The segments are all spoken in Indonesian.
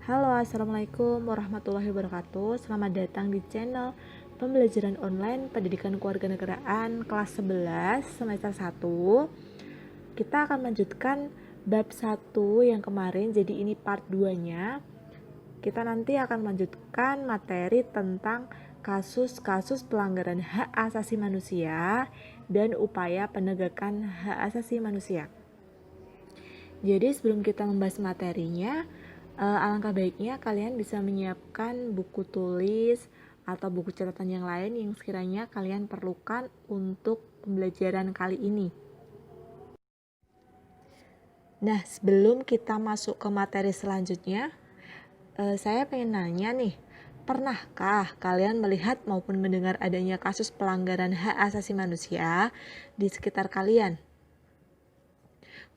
Halo, Assalamualaikum warahmatullahi wabarakatuh. Selamat datang di channel pembelajaran online pendidikan kewarganegaraan kelas 11 semester 1. Kita akan melanjutkan bab 1 yang kemarin, jadi ini part 2-nya. Kita nanti akan melanjutkan materi tentang kasus-kasus pelanggaran hak asasi manusia dan upaya penegakan hak asasi manusia. Jadi sebelum kita membahas materinya, alangkah baiknya kalian bisa menyiapkan buku tulis atau buku catatan yang lain yang sekiranya kalian perlukan untuk pembelajaran kali ini. Nah, sebelum kita masuk ke materi selanjutnya, saya pengen nanya nih, pernahkah kalian melihat maupun mendengar adanya kasus pelanggaran hak asasi manusia di sekitar kalian?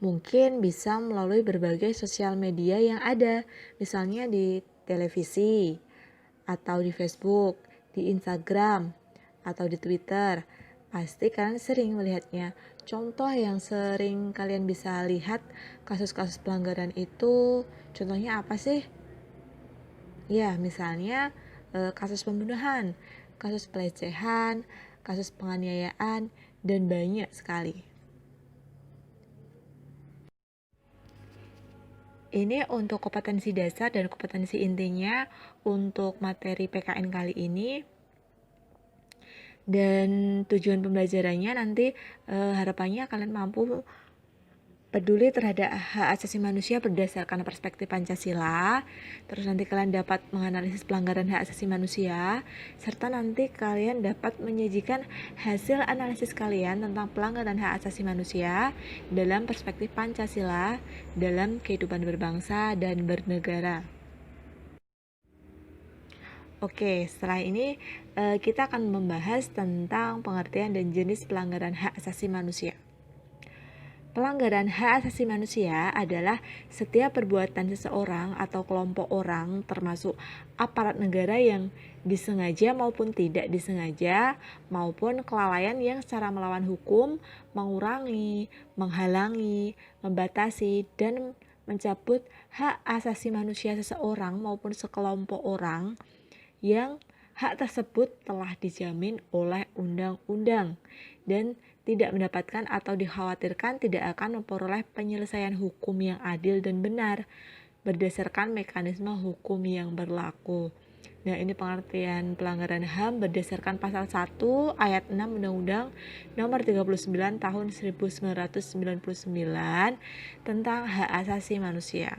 Mungkin bisa melalui berbagai sosial media yang ada, misalnya di televisi, atau di Facebook, di Instagram, atau di Twitter. Pasti kalian sering melihatnya. Contoh yang sering kalian bisa lihat kasus-kasus pelanggaran itu, contohnya apa sih? Ya, misalnya kasus pembunuhan, kasus pelecehan, kasus penganiayaan, dan banyak sekali. Ini untuk kompetensi dasar dan kompetensi intinya untuk materi PKN kali ini. Dan tujuan pembelajarannya nanti harapannya kalian mampu peduli terhadap hak asasi manusia berdasarkan perspektif Pancasila. Terus nanti kalian dapat menganalisis pelanggaran hak asasi manusia, serta nanti kalian dapat menyajikan hasil analisis kalian tentang pelanggaran hak asasi manusia dalam perspektif Pancasila dalam kehidupan berbangsa dan bernegara. Oke, setelah ini kita akan membahas tentang pengertian dan jenis pelanggaran hak asasi manusia. Pelanggaran hak asasi manusia adalah setiap perbuatan seseorang atau kelompok orang, termasuk aparat negara yang disengaja maupun tidak disengaja, maupun kelalaian yang secara melawan hukum, mengurangi, menghalangi, membatasi, dan mencabut hak asasi manusia seseorang maupun sekelompok orang yang hak tersebut telah dijamin oleh undang-undang dan tidak mendapatkan atau dikhawatirkan tidak akan memperoleh penyelesaian hukum yang adil dan benar berdasarkan mekanisme hukum yang berlaku. Nah, ini pengertian pelanggaran HAM berdasarkan pasal 1 ayat 6 Undang-Undang Nomor 39 Tahun 1999 tentang hak asasi manusia.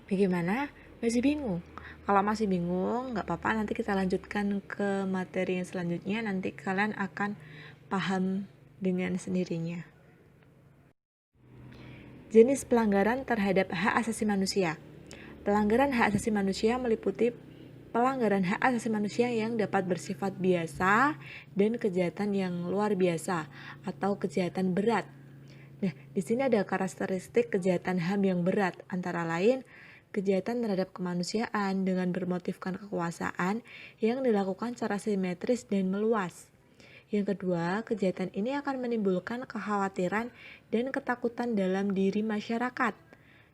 Bagaimana? Masih bingung? Kalau masih bingung, nggak apa-apa, nanti kita lanjutkan ke materi yang selanjutnya. Nanti kalian akan paham dengan sendirinya. Jenis pelanggaran terhadap hak asasi manusia. Pelanggaran hak asasi manusia meliputi pelanggaran hak asasi manusia yang dapat bersifat biasa dan kejahatan yang luar biasa atau kejahatan berat. Nah, di sini ada karakteristik kejahatan HAM yang berat, antara lain kejahatan terhadap kemanusiaan dengan bermotifkan kekuasaan yang dilakukan secara simetris dan meluas. Yang kedua, kejahatan ini akan menimbulkan kekhawatiran dan ketakutan dalam diri masyarakat.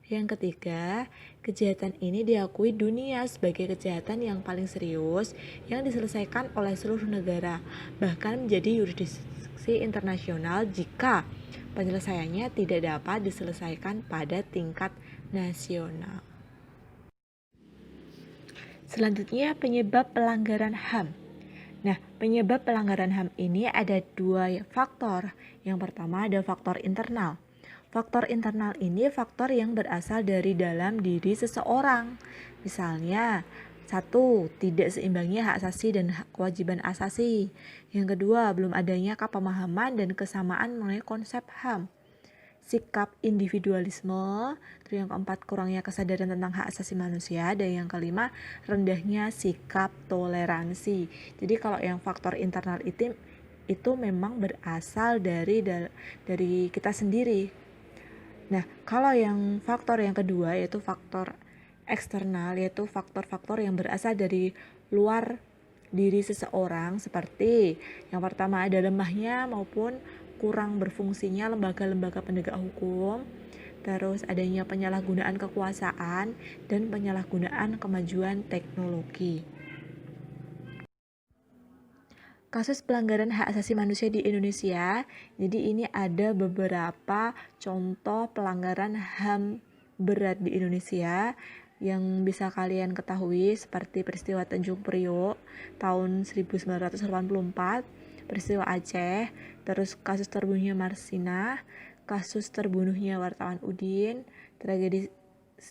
Yang ketiga, kejahatan ini diakui dunia sebagai kejahatan yang paling serius yang diselesaikan oleh seluruh negara, bahkan menjadi yurisdiksi internasional jika penyelesaiannya tidak dapat diselesaikan pada tingkat nasional. Selanjutnya, penyebab pelanggaran HAM. Nah, penyebab pelanggaran HAM ini ada dua faktor. Yang pertama ada faktor internal. Faktor internal ini faktor yang berasal dari dalam diri seseorang. Misalnya, 1. Tidak seimbangnya hak asasi dan hak kewajiban asasi. Yang kedua, belum adanya kepemahaman dan kesamaan mengenai konsep HAM. Sikap individualisme. Terus yang keempat, kurangnya kesadaran tentang hak asasi manusia. Dan yang kelima, rendahnya sikap toleransi. Jadi kalau yang faktor internal itu memang berasal dari kita sendiri. Nah, kalau yang faktor yang kedua yaitu faktor eksternal, yaitu faktor-faktor yang berasal dari luar diri seseorang, seperti yang pertama ada lemahnya maupun kurang berfungsinya lembaga-lembaga penegak hukum. terus adanya penyalahgunaan kekuasaan, dan penyalahgunaan kemajuan teknologi. Kasus pelanggaran hak asasi manusia di Indonesia, jadi ini ada beberapa contoh pelanggaran HAM berat di Indonesia yang bisa kalian ketahui seperti peristiwa Tanjung Priok tahun 1984, peristiwa Aceh, terus kasus terbunuhnya Marsina, kasus terbunuhnya wartawan Udin, tragedi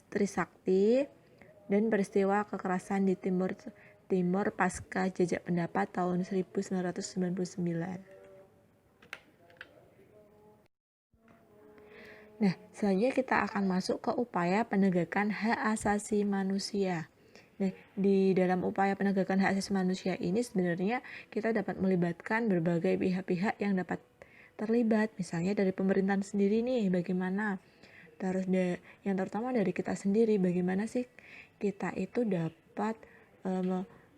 Trisakti, dan peristiwa kekerasan di Timur pasca jajak pendapat tahun 1999. Nah, selanjutnya kita akan masuk ke upaya penegakan hak asasi manusia. Nah, di dalam upaya penegakan hak asasi manusia ini sebenarnya kita dapat melibatkan berbagai pihak-pihak yang dapat terlibat, misalnya dari pemerintahan sendiri nih, bagaimana. Terus yang terutama dari kita sendiri, bagaimana sih kita itu dapat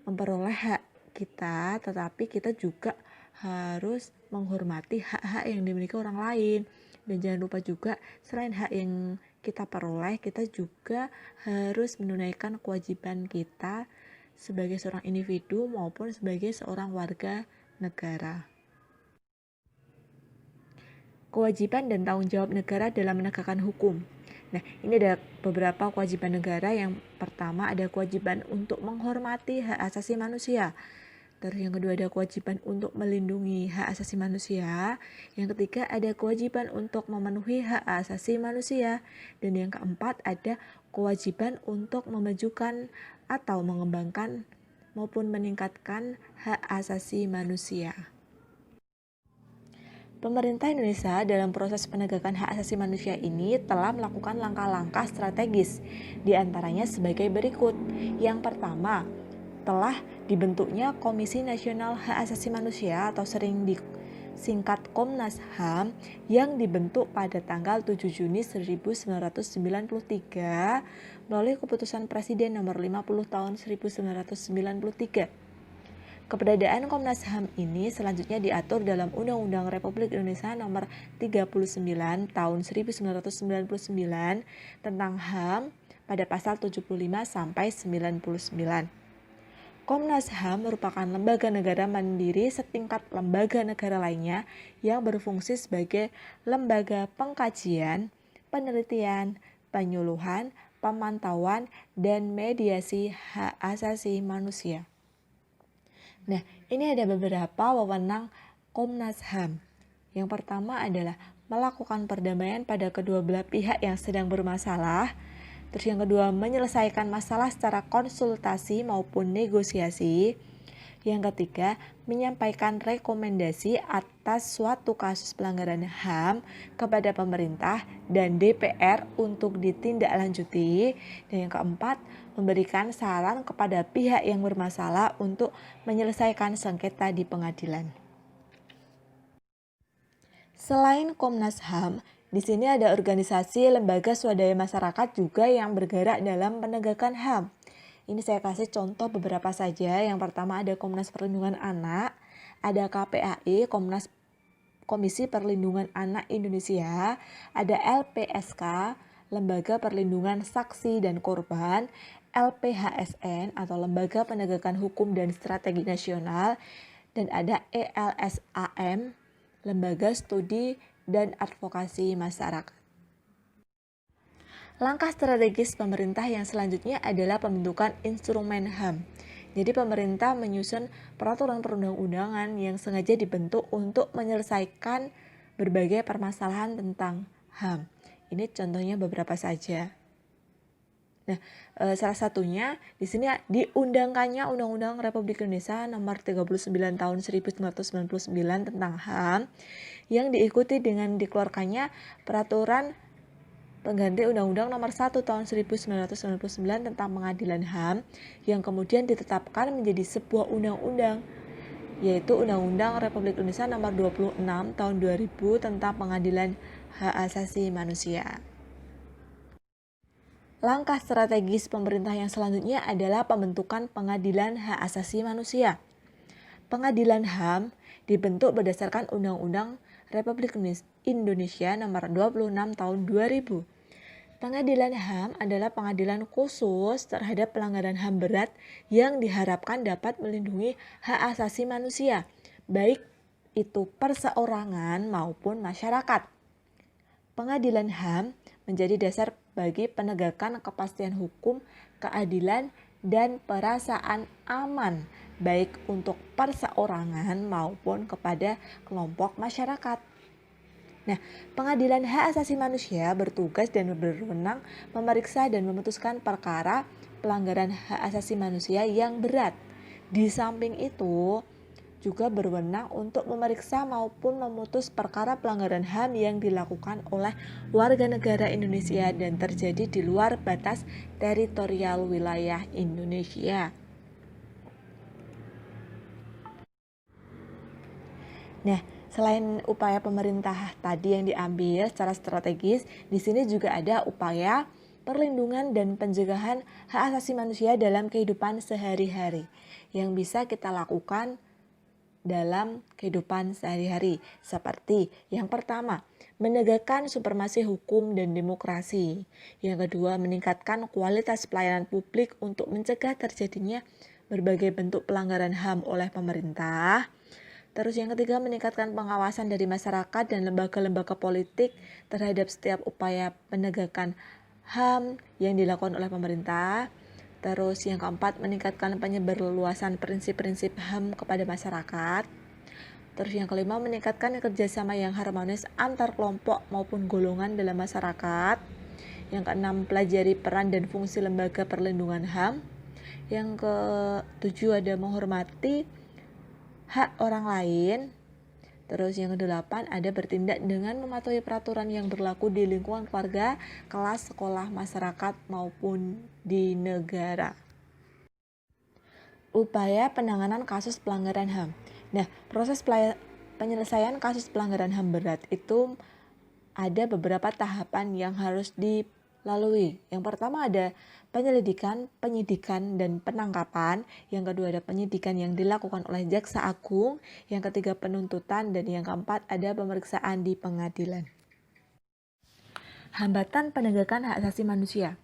memperoleh hak kita, tetapi kita juga harus menghormati hak-hak yang dimiliki orang lain. Dan jangan lupa juga, selain hak yang kita peroleh, kita juga harus menunaikan kewajiban kita sebagai seorang individu maupun sebagai seorang warga negara. Kewajiban dan tanggung jawab negara dalam menegakkan hukum. Nah, ini ada beberapa kewajiban negara. Yang pertama ada kewajiban untuk menghormati hak asasi manusia. Terus yang kedua ada kewajiban untuk melindungi hak asasi manusia. Yang ketiga ada kewajiban untuk memenuhi hak asasi manusia. Dan yang keempat ada kewajiban untuk memajukan atau mengembangkan maupun meningkatkan hak asasi manusia. Pemerintah Indonesia dalam proses penegakan hak asasi manusia ini telah melakukan langkah-langkah strategis, diantaranya sebagai berikut. Yang pertama, telah dibentuknya Komisi Nasional Hak Asasi Manusia atau sering disingkat Komnas HAM yang dibentuk pada tanggal 7 Juni 1993 melalui keputusan Presiden nomor 50 tahun 1993. Keberadaan Komnas HAM ini selanjutnya diatur dalam Undang-Undang Republik Indonesia Nomor 39 Tahun 1999 tentang HAM pada pasal 75 sampai 99. Komnas HAM merupakan lembaga negara mandiri setingkat lembaga negara lainnya yang berfungsi sebagai lembaga pengkajian, penelitian, penyuluhan, pemantauan, dan mediasi hak asasi manusia. Nah, ini ada beberapa wewenang Komnas HAM. Yang pertama adalah melakukan perdamaian pada kedua belah pihak yang sedang bermasalah. Terus yang kedua, menyelesaikan masalah secara konsultasi maupun negosiasi. Yang ketiga, menyampaikan rekomendasi atas suatu kasus pelanggaran HAM kepada pemerintah dan DPR untuk ditindaklanjuti. Dan yang keempat, memberikan saran kepada pihak yang bermasalah untuk menyelesaikan sengketa di pengadilan. Selain Komnas HAM, di sini ada organisasi lembaga swadaya masyarakat juga yang bergerak dalam penegakan HAM. Ini saya kasih contoh beberapa saja. Yang pertama ada Komnas Perlindungan Anak, ada KPAI, Komisi Perlindungan Anak Indonesia, ada LPSK, Lembaga Perlindungan Saksi dan Korban, LPHSN atau Lembaga Penegakan Hukum dan Strategi Nasional, dan ada ELSAM, Lembaga Studi dan Advokasi Masyarakat. Langkah strategis pemerintah yang selanjutnya adalah pembentukan instrumen HAM. Jadi pemerintah menyusun peraturan perundang-undangan yang sengaja dibentuk untuk menyelesaikan berbagai permasalahan tentang HAM. Ini contohnya beberapa saja. Nah, salah satunya di sini diundangkannya Undang-Undang Republik Indonesia Nomor 39 Tahun 1999 tentang HAM yang diikuti dengan dikeluarkannya peraturan pengganti Undang-Undang Nomor 1 Tahun 1999 tentang Pengadilan HAM yang kemudian ditetapkan menjadi sebuah undang-undang, yaitu Undang-Undang Republik Indonesia Nomor 26 Tahun 2000 tentang Pengadilan Hak Asasi Manusia. Langkah strategis pemerintah yang selanjutnya adalah pembentukan Pengadilan Hak Asasi Manusia. Pengadilan HAM dibentuk berdasarkan Undang-Undang Republik Indonesia Nomor 26 Tahun 2000. Pengadilan HAM adalah pengadilan khusus terhadap pelanggaran HAM berat yang diharapkan dapat melindungi hak asasi manusia, baik itu perseorangan maupun masyarakat. Pengadilan HAM menjadi dasar bagi penegakan kepastian hukum, keadilan, dan perasaan aman, baik untuk perseorangan maupun kepada kelompok masyarakat. Nah, Pengadilan Hak Asasi Manusia bertugas dan berwenang memeriksa dan memutuskan perkara pelanggaran hak asasi manusia yang berat. Di samping itu, juga berwenang untuk memeriksa maupun memutus perkara pelanggaran HAM yang dilakukan oleh warga negara Indonesia dan terjadi di luar batas teritorial wilayah Indonesia. Nah, selain upaya pemerintah tadi yang diambil secara strategis, di sini juga ada upaya perlindungan dan pencegahan hak asasi manusia dalam kehidupan sehari-hari yang bisa kita lakukan dalam kehidupan sehari-hari. Seperti yang pertama, menegakkan supremasi hukum dan demokrasi. Yang kedua, meningkatkan kualitas pelayanan publik untuk mencegah terjadinya berbagai bentuk pelanggaran HAM oleh pemerintah. Terus yang ketiga, meningkatkan pengawasan dari masyarakat dan lembaga-lembaga politik terhadap setiap upaya penegakan HAM yang dilakukan oleh pemerintah. Terus yang keempat, meningkatkan penyebarluasan prinsip-prinsip HAM kepada masyarakat. Terus yang kelima, meningkatkan kerjasama yang harmonis antar kelompok maupun golongan dalam masyarakat. Yang keenam, pelajari peran dan fungsi lembaga perlindungan HAM. Yang ketujuh, ada menghormati hak orang lain. Terus yang kedelapan, ada bertindak dengan mematuhi peraturan yang berlaku di lingkungan keluarga, kelas, sekolah, masyarakat, maupun di negara. Upaya penanganan kasus pelanggaran HAM. Nah, proses penyelesaian kasus pelanggaran HAM berat itu ada beberapa tahapan yang harus dilalui. Yang pertama ada penyelidikan, penyidikan, dan penangkapan. Yang kedua ada penyidikan yang dilakukan oleh Jaksa Agung. Yang ketiga penuntutan, dan yang keempat ada pemeriksaan di pengadilan. Hambatan penegakan hak asasi manusia.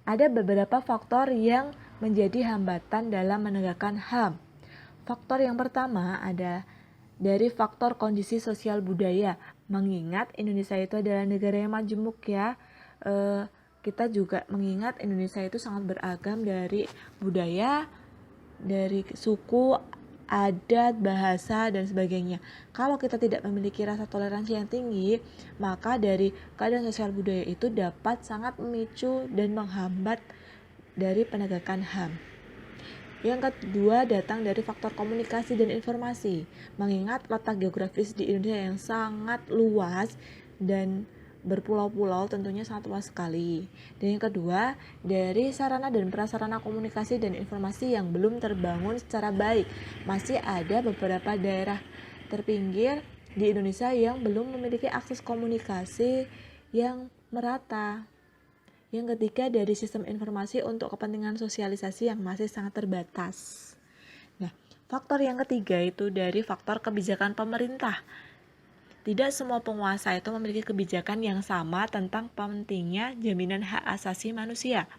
Ada beberapa faktor yang menjadi hambatan dalam menegakkan HAM. Faktor yang pertama ada dari faktor kondisi sosial budaya. Mengingat Indonesia itu adalah negara yang majemuk ya, kita juga mengingat Indonesia itu sangat beragam dari budaya, dari suku, adat, bahasa, dan sebagainya. Kalau kita tidak memiliki rasa toleransi yang tinggi, maka dari keadaan sosial budaya itu dapat sangat memicu dan menghambat dari penegakan HAM. Yang kedua datang dari faktor komunikasi dan informasi. Mengingat letak geografis di Indonesia yang sangat luas dan berpulau-pulau tentunya sangat luas sekali. Dan yang kedua, dari sarana dan prasarana komunikasi dan informasi yang belum terbangun secara baik. Masih ada beberapa daerah terpinggir di Indonesia yang belum memiliki akses komunikasi yang merata. Yang ketiga, dari sistem informasi untuk kepentingan sosialisasi yang masih sangat terbatas. Nah, faktor yang ketiga itu dari faktor kebijakan pemerintah. Tidak semua penguasa itu memiliki kebijakan yang sama tentang pentingnya jaminan hak asasi manusia.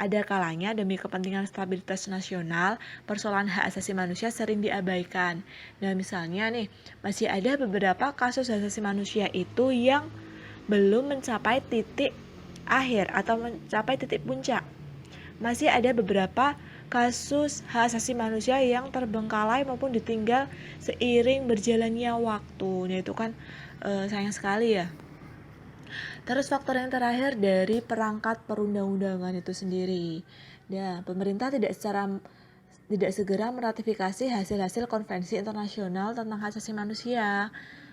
Ada kalanya demi kepentingan stabilitas nasional, persoalan hak asasi manusia sering diabaikan. Nah, misalnya nih, masih ada beberapa kasus hak asasi manusia itu yang belum mencapai titik akhir atau mencapai titik puncak. Masih ada beberapa kasus hak asasi manusia yang terbengkalai maupun ditinggal seiring berjalannya waktu. Nah, itu kan sayang sekali ya. Terus faktor yang terakhir dari perangkat perundang-undangan itu sendiri. Nah, pemerintah tidak segera meratifikasi hasil-hasil konvensi internasional tentang hak asasi manusia.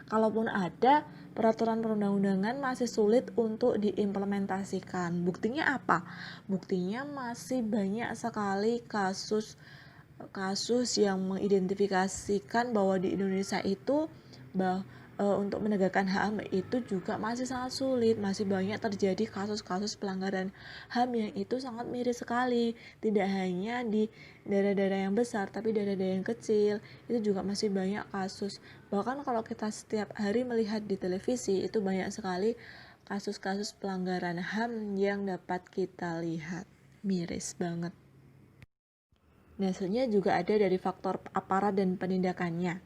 Kalaupun ada, peraturan perundang-undangan masih sulit untuk diimplementasikan. Buktinya apa? Buktinya masih banyak sekali kasus yang mengidentifikasikan bahwa di Indonesia itu untuk menegakkan HAM itu juga masih sangat sulit, masih banyak terjadi kasus-kasus pelanggaran HAM yang itu sangat miris sekali. Tidak hanya di daerah-daerah yang besar, tapi daerah-daerah yang kecil itu juga masih banyak kasus. Bahkan kalau kita setiap hari melihat di televisi itu banyak sekali kasus-kasus pelanggaran HAM yang dapat kita lihat. Miris banget. Nah, selanjutnya juga ada dari faktor aparat dan penindakannya.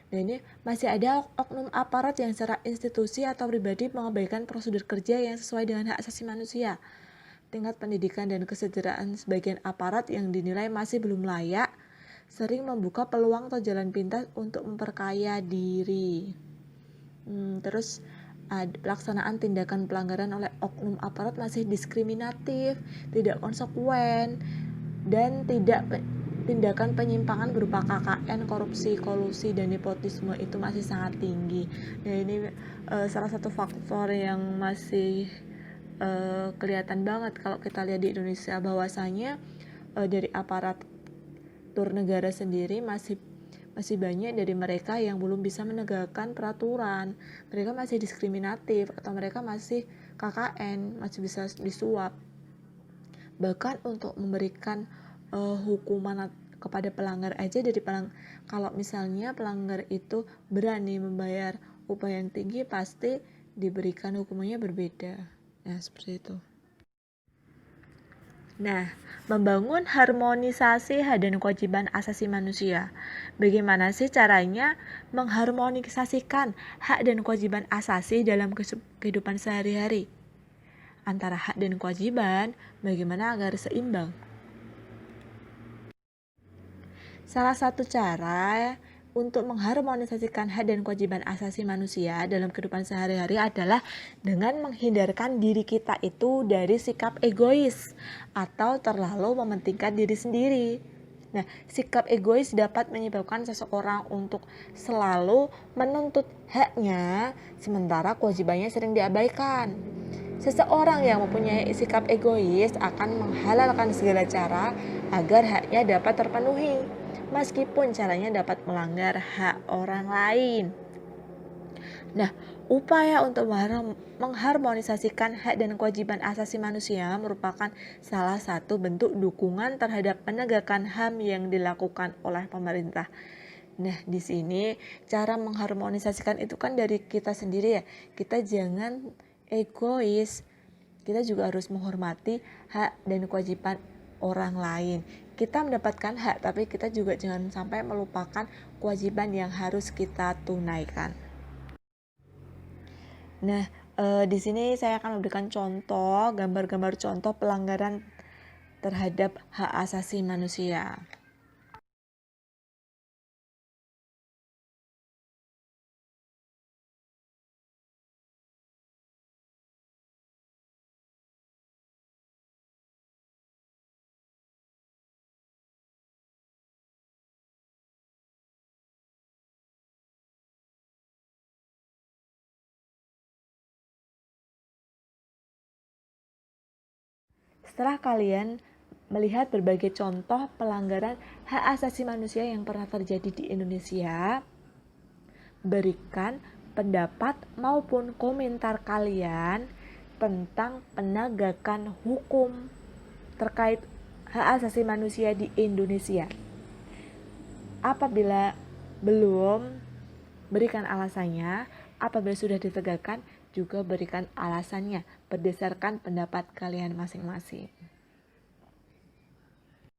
Nah, ini masih ada oknum aparat yang secara institusi atau pribadi mengabaikan prosedur kerja yang sesuai dengan hak asasi manusia. Tingkat pendidikan dan kesejahteraan sebagian aparat yang dinilai masih belum layak, sering membuka peluang atau jalan pintas untuk memperkaya diri. Terus pelaksanaan tindakan pelanggaran oleh oknum aparat masih diskriminatif, tidak konsekuen, dan tindakan penyimpangan berupa KKN, korupsi, kolusi, dan nepotisme itu masih sangat tinggi. Nah, ini salah satu faktor yang masih kelihatan banget kalau kita lihat di Indonesia, bahwasanya dari aparatur negara sendiri masih banyak dari mereka yang belum bisa menegakkan peraturan. Mereka masih diskriminatif atau mereka masih KKN, masih bisa disuap. Bahkan untuk memberikan hukuman kepada pelanggar aja kalau misalnya pelanggar itu berani membayar upah yang tinggi, pasti diberikan hukumannya berbeda. Nah, seperti itu. Nah, membangun harmonisasi hak dan kewajiban asasi manusia. Bagaimana sih caranya mengharmonisasikan hak dan kewajiban asasi dalam kehidupan sehari-hari? Antara hak dan kewajiban, bagaimana agar seimbang? Salah satu cara untuk mengharmonisasikan hak dan kewajiban asasi manusia dalam kehidupan sehari-hari adalah dengan menghindarkan diri kita itu dari sikap egois atau terlalu mementingkan diri sendiri. Nah, sikap egois dapat menyebabkan seseorang untuk selalu menuntut haknya, sementara kewajibannya sering diabaikan. Seseorang yang mempunyai sikap egois akan menghalalkan segala cara agar haknya dapat terpenuhi, meskipun caranya dapat melanggar hak orang lain. Nah, upaya untuk mengharmonisasikan hak dan kewajiban asasi manusia merupakan salah satu bentuk dukungan terhadap penegakan HAM yang dilakukan oleh pemerintah. Nah, di sini cara mengharmonisasikan itu kan dari kita sendiri ya. Kita jangan egois. Kita juga harus menghormati hak dan kewajiban orang lain. Kita mendapatkan hak, tapi kita juga jangan sampai melupakan kewajiban yang harus kita tunaikan. Nah, di sini saya akan memberikan contoh, gambar-gambar contoh pelanggaran terhadap hak asasi manusia. Setelah kalian melihat berbagai contoh pelanggaran hak asasi manusia yang pernah terjadi di Indonesia, berikan pendapat maupun komentar kalian tentang penegakan hukum terkait hak asasi manusia di Indonesia. Apabila belum, berikan alasannya. Apabila sudah ditegakkan, juga berikan alasannya berdasarkan pendapat kalian masing-masing.